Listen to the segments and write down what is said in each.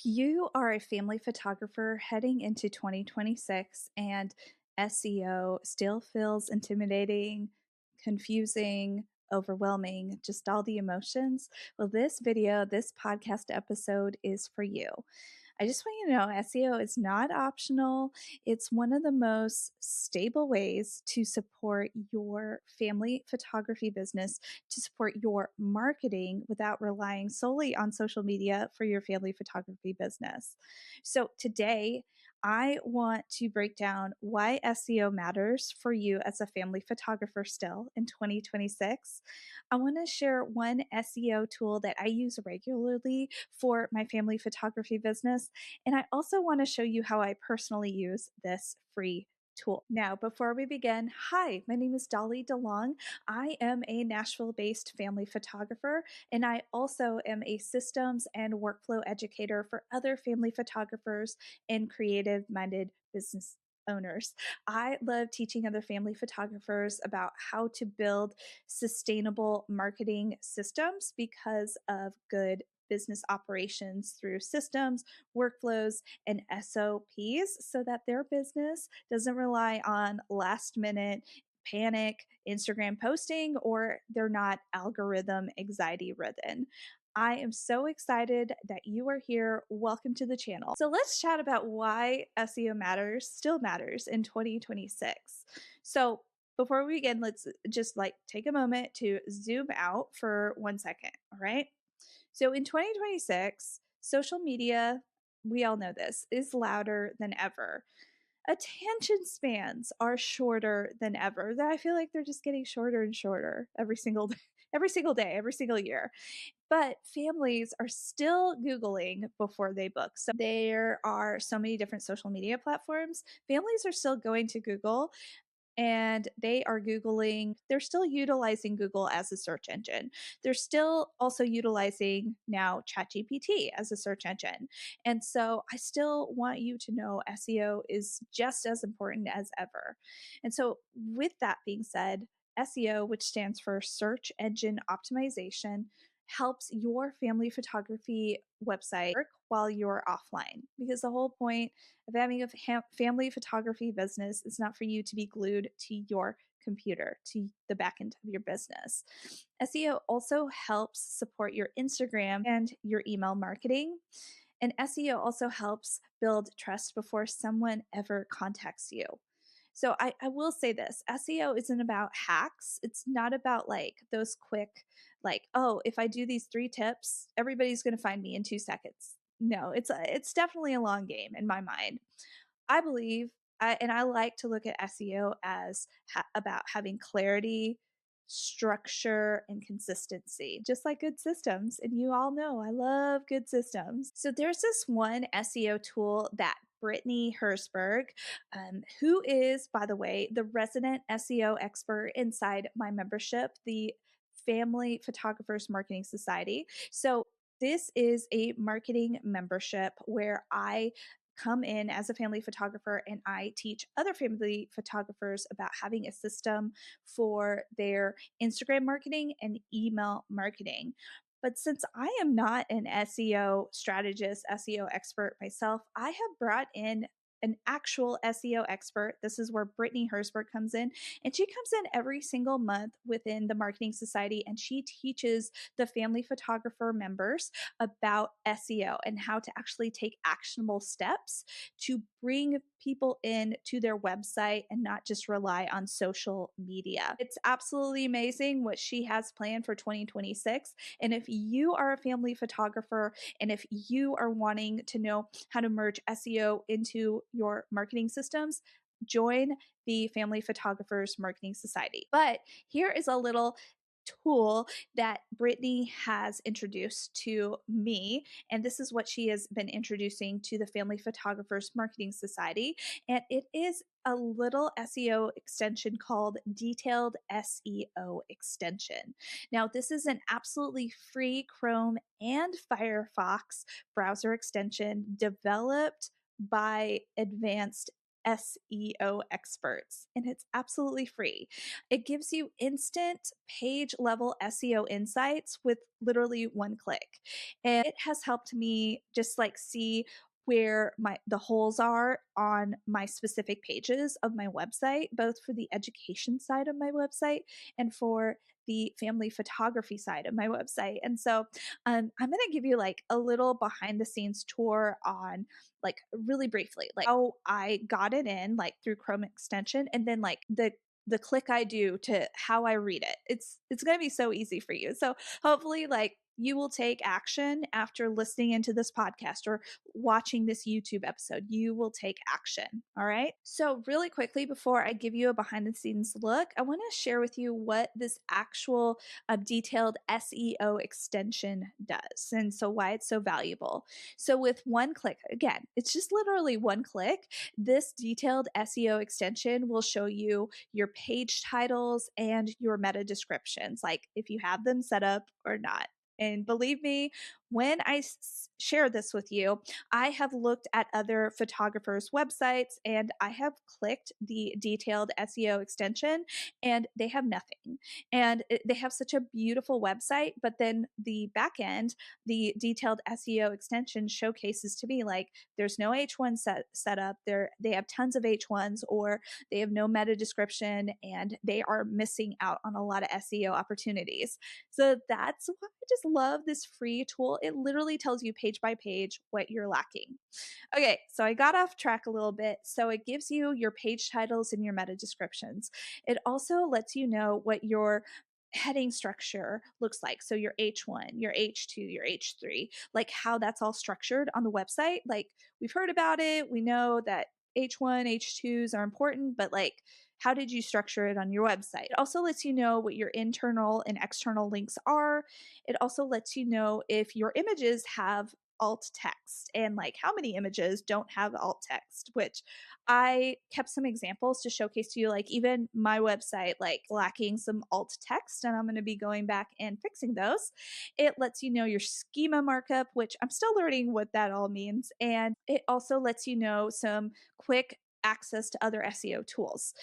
If you are a family photographer heading into 2026 and SEO still feels intimidating, confusing, overwhelming, just all the emotions, well, this podcast episode is for you. I just want you to know SEO is not optional. It's one of the most stable ways to support your family photography business, to support your marketing without relying solely on social media for your family photography business. So today, I want to break down why SEO matters for you as a family photographer still in 2026. I want to share one SEO tool that I use regularly for my family photography business. And I also want to show you how I personally use this free tool. Now, before we begin, hi, my name is Dolly DeLong. I am a Nashville based family photographer, and I also am a systems and workflow educator for other family photographers and creative minded business owners. I love teaching other family photographers about how to build sustainable marketing systems because of good business operations through systems, workflows, and SOPs so that their business doesn't rely on last minute panic Instagram posting or they're not algorithm anxiety ridden. I am so excited that you are here. Welcome to the channel. So let's chat about why SEO still matters in 2026. So before we begin, let's just take a moment to zoom out for 1 second. All right. So in 2026, social media, we all know this, is louder than ever. Attention spans are shorter than ever. I feel like they're just getting shorter and shorter every single day, every single year. But families are still Googling before they book. So there are so many different social media platforms. Families are still going to Google and they're still utilizing Google as a search engine. They're still also utilizing now ChatGPT as a search engine. And so I still want you to know SEO is just as important as ever. And so, with that being said, SEO, which stands for search engine optimization, helps your family photography website work while you're offline, because the whole point of having a family photography business is not for you to be glued to your computer, to the back end of your business. SEO also helps support your Instagram and your email marketing. And SEO also helps build trust before someone ever contacts you. So I will say this, SEO isn't about hacks. It's not about those quick, oh, if I do these 3 tips, everybody's going to find me in 2 seconds. No, it's definitely a long game in my mind. I believe, and I like to look at SEO as about having clarity, structure, and consistency, just like good systems. And you all know I love good systems. So there's this one SEO tool that Brittany Hersberg, who is, by the way, the resident SEO expert inside my membership, the Family Photographers Marketing Society. So this is a marketing membership where I come in as a family photographer and I teach other family photographers about having a system for their Instagram marketing and email marketing. But since I am not an SEO strategist, SEO expert myself, I have brought in an actual SEO expert. This is where Brittany Hersberg comes in, and she comes in every single month within the Marketing Society, and she teaches the family photographer members about SEO and how to actually take actionable steps to bring people in to their website and not just rely on social media. It's absolutely amazing what she has planned for 2026. And if you are a family photographer and if you are wanting to know how to merge SEO into your marketing systems, join the Family Photographers Marketing Society. But here is a little tool that Brittany has introduced to me. And this is what she has been introducing to the Family Photographers Marketing Society. And it is a little SEO extension called Detailed SEO Extension. Now, this is an absolutely free Chrome and Firefox browser extension developed by advanced SEO experts, and it's absolutely free. It gives you instant page level SEO insights with literally one click. And it has helped me just like see where the holes are on my specific pages of my website, both for the education side of my website and for the family photography side of my website. And so I'm going to give you like a little behind the scenes tour on, like, really briefly, like how I got it in, like through Chrome extension, and then like the click I do to how I read it. It's going to be so easy for you. So hopefully like you will take action after listening into this podcast or watching this YouTube episode. You will take action. All right. So, really quickly, before I give you a behind the scenes look, I want to share with you what this actual detailed SEO extension does and so why it's so valuable. So, with one click, again, it's just literally one click. This detailed SEO extension will show you your page titles and your meta descriptions, like if you have them set up or not. And believe me, when I share this with you, I have looked at other photographers' websites and I have clicked the detailed SEO extension and they have nothing. And they have such a beautiful website, but then the back end, the detailed SEO extension showcases to me like there's no H1 set up. They have tons of H1s or they have no meta description and they are missing out on a lot of SEO opportunities. So that's why I just love this free tool. It literally tells you page by page what you're lacking. Okay, so I got off track a little bit. So it gives you your page titles and your meta descriptions. It also lets you know what your heading structure looks like. So your H1, your H2, your H3, like how that's all structured on the website. Like we've heard about it. We know that H1, H2s are important, but like how did you structure it on your website? It also lets you know what your internal and external links are. It also lets you know if your images have alt text and like how many images don't have alt text, which I kept some examples to showcase to you, like even my website like lacking some alt text, and I'm going to be going back and fixing those. It lets you know your schema markup, which I'm still learning what that all means, and it also lets you know some quick access to other SEO tools.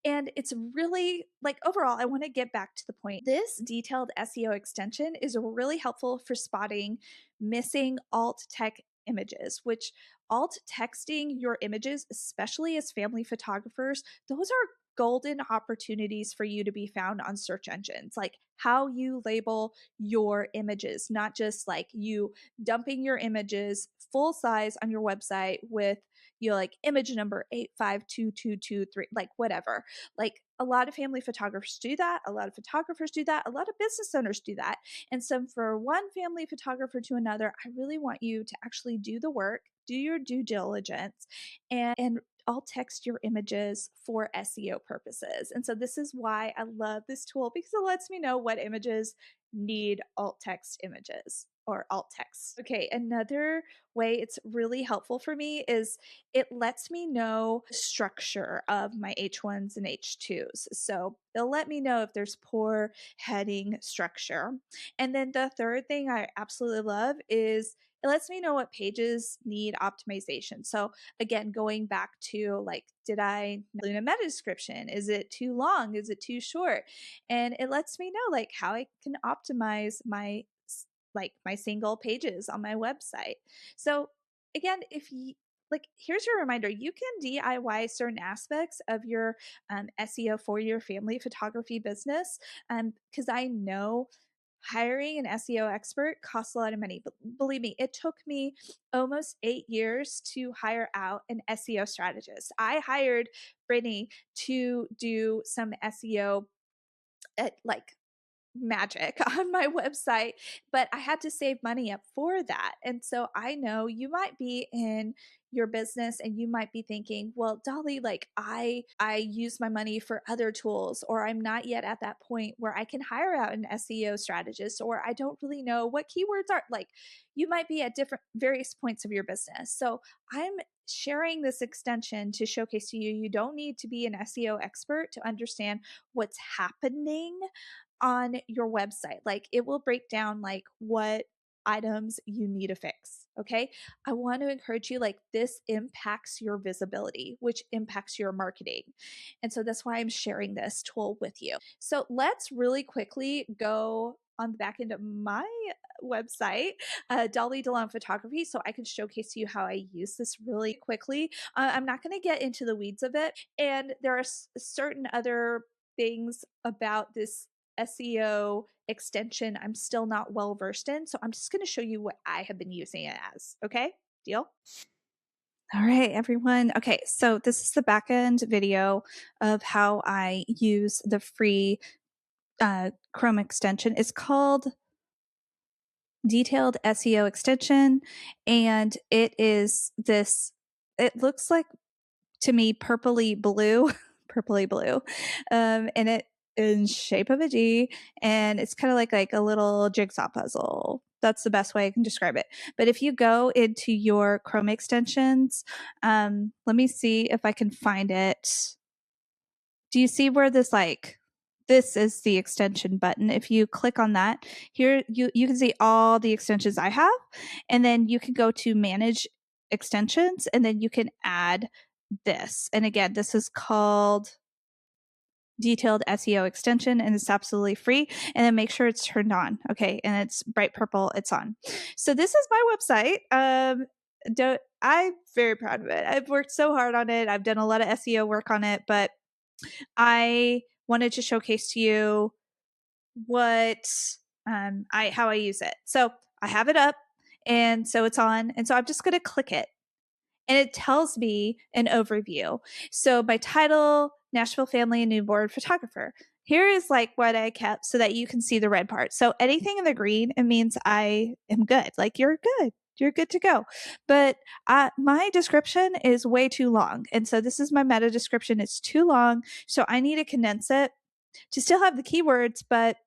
And it's really like overall, I want to get back to the point. This detailed SEO extension is really helpful for spotting missing alt tech images, which alt texting your images, especially as family photographers, those are golden opportunities for you to be found on search engines. Like how you label your images, not just like you dumping your images full size on your website with like image number 852223, like whatever. Like a lot of family photographers do that. A lot of photographers do that. A lot of business owners do that. And so, for one family photographer to another, I really want you to actually do the work, do your due diligence, and I'll text your images for SEO purposes. And so, this is why I love this tool because it lets me know what images need alt text images or alt text. Okay, another way it's really helpful for me is it lets me know the structure of my H1s and H2s. So it'll let me know if there's poor heading structure. And then the third thing I absolutely love is it lets me know what pages need optimization. So again, going back to like, did I include a meta description? Is it too long? Is it too short? And it lets me know like how I can optimize my like my single pages on my website. So again, if you like, here's your reminder, you can DIY certain aspects of your SEO for your family photography business. Because I know hiring an SEO expert costs a lot of money, but believe me, it took me almost 8 years to hire out an SEO strategist. I hired Brittany to do some SEO at like magic on my website, but I had to save money up for that. And so I know you might be in your business and you might be thinking, well, Dolly, like I use my money for other tools, or I'm not yet at that point where I can hire out an SEO strategist, or I don't really know what keywords are. Like you might be at different various points of your business. So I'm sharing this extension to showcase to you, you don't need to be an SEO expert to understand what's happening on your website. Like it will break down like what items you need to fix. Okay. I want to encourage you, like, this impacts your visibility, which impacts your marketing. And so that's why I'm sharing this tool with you. So let's really quickly go on the back end of my website, Dolly DeLong Photography, so I can showcase to you how I use this really quickly. I'm not going to get into the weeds of it. And there are certain other things about this SEO extension I'm still not well versed in. So I'm just going to show you what I have been using it as. Okay, deal? All right, everyone. Okay, so this is the back end video of how I use the free Chrome extension. It's called Detailed SEO Extension, and it is this, it looks like to me purpley blue, purpley blue, and it in shape of a D, and it's kind of like a little jigsaw puzzle. That's the best way I can describe it. But if you go into your Chrome extensions, let me see if I can find it. Do you see where this is the extension button? If you click on that, here you can see all the extensions I have, and then you can go to manage extensions, and then you can add this. And again, this is called Detailed SEO Extension, and it's absolutely free. And then make sure it's turned on. Okay. And it's bright purple. It's on. So this is my website. I'm very proud of it. I've worked so hard on it. I've done a lot of SEO work on it, but I wanted to showcase to you what how I use it. So I have it up, and so it's on, and so I'm just going to click it, and it tells me an overview. So my title, Nashville family and newborn photographer. Here is like what I kept so that you can see the red part. So anything in the green, it means I am good. Like, you're good. You're good to go. But my description is way too long. And so this is my meta description. It's too long. So I need to condense it to still have the keywords, but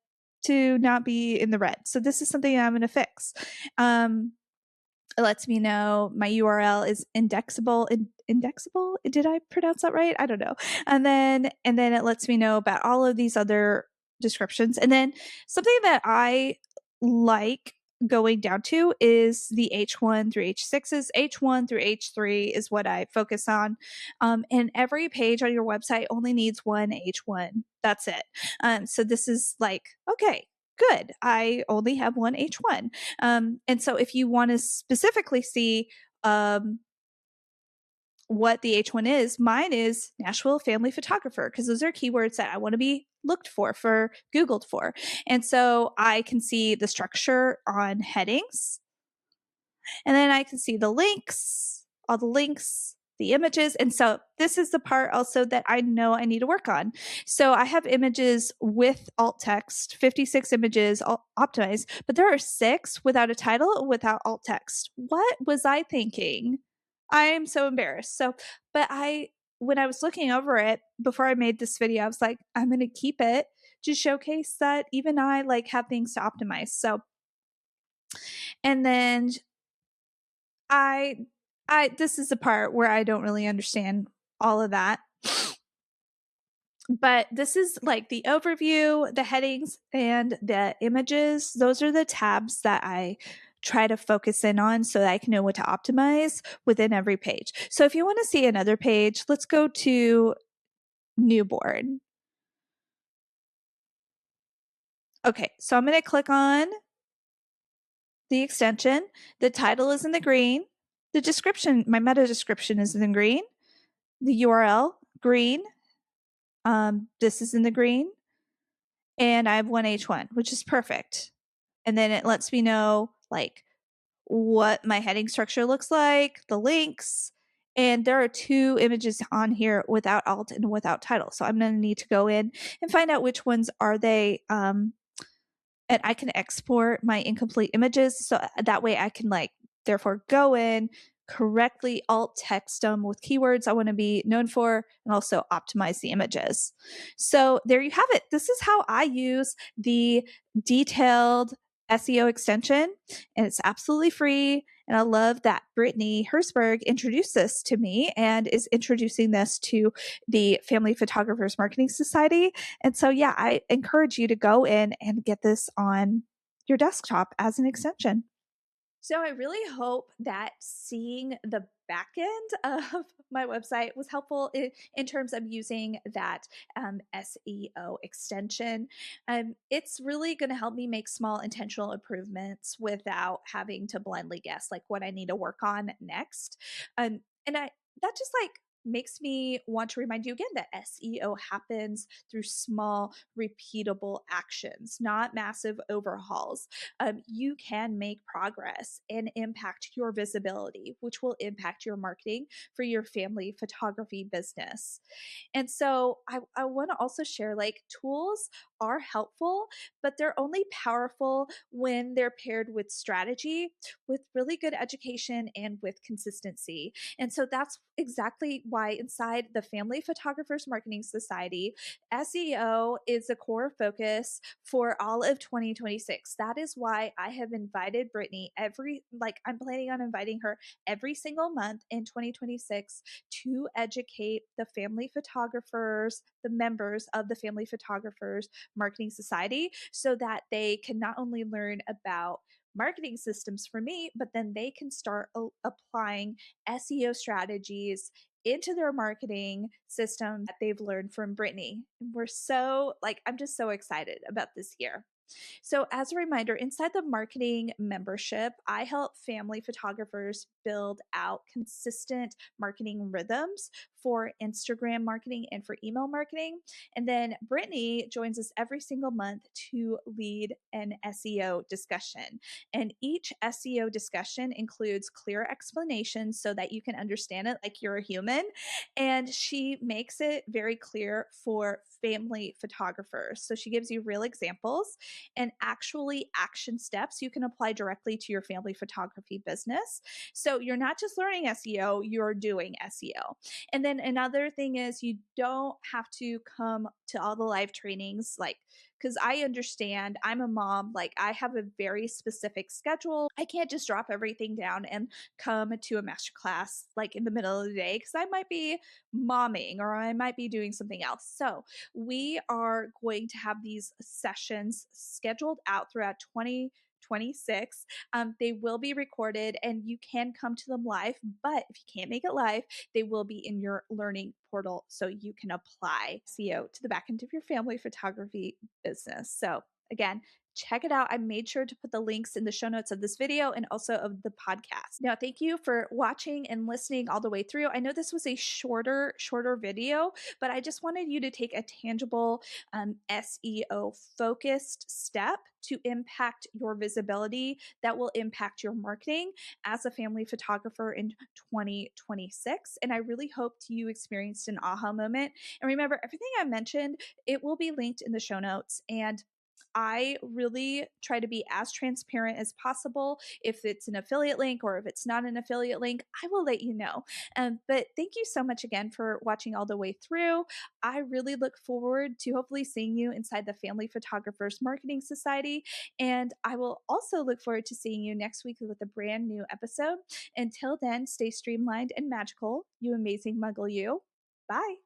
to not be in the red. So this is something I'm going to fix. It lets me know my URL is indexable. Indexable? Did I pronounce that right? I don't know. And then it lets me know about all of these other descriptions. And then something that I like going down to is the H1 through H6s. H1 through H3 is what I focus on. And every page on your website only needs one H1. That's it. So this is like, okay, good. I only have one H1. And so if you want to specifically see what the H1 is, mine is Nashville family photographer, because those are keywords that I want to be looked for Googled for. And so I can see the structure on headings, and then I can see the links, all the links, the images. And so this is the part also that I know I need to work on. So I have images with alt text, 56 images optimized, but there are 6 without a title, without alt text. What was I thinking? I am so embarrassed. So, but when I was looking over it before I made this video, I was like, I'm going to keep it to showcase that even I like have things to optimize. So, and then I this is the part where I don't really understand all of that. But this is like the overview, the headings, and the images. Those are the tabs that I try to focus in on so that I can know what to optimize within every page. So if you want to see another page, let's go to newborn. Okay, so I'm going to click on the extension. The title is in the green. The description, my meta description, is in the green. The URL, green. This is in the green. And I have one H1, which is perfect. And then it lets me know like what my heading structure looks like, the links, and there are 2 images on here without alt and without title. So I'm going to need to go in and find out which ones are they. And I can export my incomplete images, so that way I can therefore go in, correctly alt text them with keywords I want to be known for, and also optimize the images. So there you have it. This is how I use the detailed SEO extension, and it's absolutely free. And I love that Brittany Herzberg introduced this to me and is introducing this to the Family Photographers Marketing Society. And so, yeah, I encourage you to go in and get this on your desktop as an extension. So I really hope that seeing the back end of my website was helpful in terms of using that SEO extension. It's really going to help me make small intentional improvements without having to blindly guess like what I need to work on next. And I that just like makes me want to remind you again that SEO happens through small, repeatable actions, not massive overhauls. You can make progress and impact your visibility, which will impact your marketing for your family photography business. And so I want to also share like tools are helpful, but they're only powerful when they're paired with strategy, with really good education, and with consistency. And so that's exactly why inside the Family Photographers Marketing Society, SEO is a core focus for all of 2026. That is why I have invited Brittany I'm planning on inviting her every single month in 2026 to educate the family photographers, the members of the Family Photographers Marketing Society, so that they can not only learn about marketing systems for me, but then they can start applying SEO strategies into their marketing system that they've learned from Brittany. And I'm just so excited about this year. So, as a reminder, inside the marketing membership, I help family photographers build out consistent marketing rhythms for Instagram marketing and for email marketing. And then Brittany joins us every single month to lead an SEO discussion. And each SEO discussion includes clear explanations so that you can understand it like you're a human. And she makes it very clear for family photographers. So she gives you real examples and actually action steps you can apply directly to your family photography business. So you're not just learning SEO, you're doing SEO. And then another thing is you don't have to come to all the live trainings because I understand I'm a mom, like I have a very specific schedule. I can't just drop everything down and come to a masterclass like in the middle of the day because I might be momming or I might be doing something else. So we are going to have these sessions scheduled out throughout 2026. They will be recorded and you can come to them live, but if you can't make it live, they will be in your learning portal so you can apply SEO to the back end of your family photography business. So, again, check it out. I made sure to put the links in the show notes of this video and also of the podcast. Now, thank you for watching and listening all the way through. I know this was a shorter video, but I just wanted you to take a tangible SEO focused step to impact your visibility that will impact your marketing as a family photographer in 2026. And I really hoped you experienced an aha moment. And remember, everything I mentioned, it will be linked in the show notes. And I really try to be as transparent as possible. If it's an affiliate link or if it's not an affiliate link, I will let you know. But thank you so much again for watching all the way through. I really look forward to hopefully seeing you inside the Family Photographers Marketing Society. And I will also look forward to seeing you next week with a brand new episode. Until then, stay streamlined and magical, you amazing muggle you. Bye.